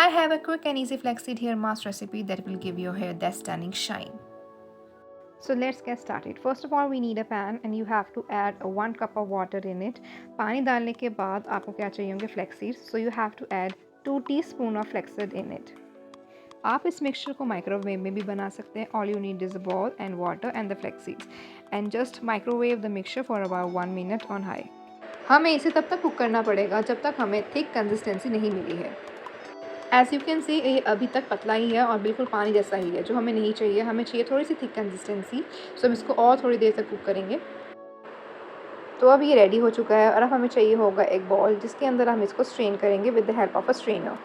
I have a quick and easy flaxseed hair mask recipe that will give your hair that stunning shine. So let's get started. First of all, we need a pan and you have to add 1 cup of water in it. पानी डालने के बाद आपको क्या चाहिए होंगे flax seeds. So you have to add 2 teaspoon of flaxseed in it. आप इस मिक्सचर को माइक्रोवेव में भी बना सकते हैं. All you need is a bowl and water and the flax seeds. And just microwave the mixture for about 1 minute on high. हमें इसे तब तक कुक करना पड़ेगा जब तक हमें थिक कंसिस्टेंसी नहीं मिली है. एज़ यू कैन सी ये अभी तक पतला ही है और बिल्कुल पानी जैसा ही है, जो हमें नहीं चाहिए. हमें चाहिए थोड़ी सी थिक कंसिस्टेंसी. सो हम इसको और थोड़ी देर तक कुक करेंगे. तो अब ये रेडी हो चुका है और अब हमें चाहिए होगा एक बॉल जिसके अंदर हम इसको स्ट्रेन करेंगे with the help of a strainer.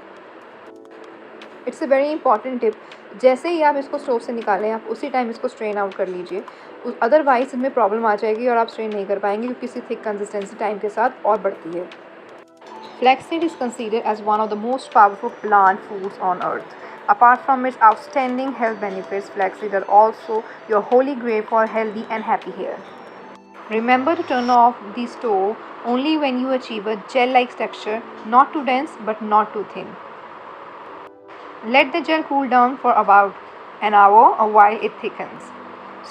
It's a very important tip. जैसे ही आप इसको स्टोव से निकालें आप उसी टाइम इसको स्ट्रेन आउट कर लीजिए. अदरवाइज इसमें प्रॉब्लम आ जाएगी और आप स्ट्रेन नहीं कर पाएंगे क्योंकि इसकी थिक कंसिस्टेंसी टाइम के साथ और बढ़ती है. Flaxseed is considered as one of the most powerful plant foods on earth. Apart from its outstanding health benefits, flaxseed are also your holy grail for healthy and happy hair. Remember to turn off the stove only when you achieve a gel-like texture, not too dense but not too thin. Let the gel cool down for about an hour or while it thickens.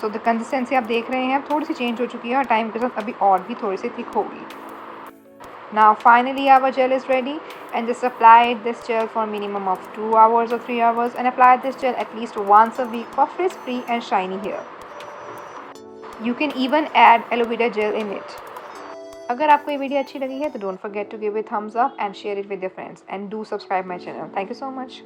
So the consistency आप देख रहे हैं अब थोड़ी सी change हो चुकी है और टाइम के साथ अभी और भी थोड़ी सी थिक होगी. Now finally our gel is ready and just apply this gel for minimum of 2 hours or 3 hours and apply this gel at least once a week for frizz-free and shiny hair. You can even add aloe vera gel in it. अगर आपको ये video अच्छी लगी है तो don't forget to give it thumbs up and share it with your friends and do subscribe my channel. Thank you so much.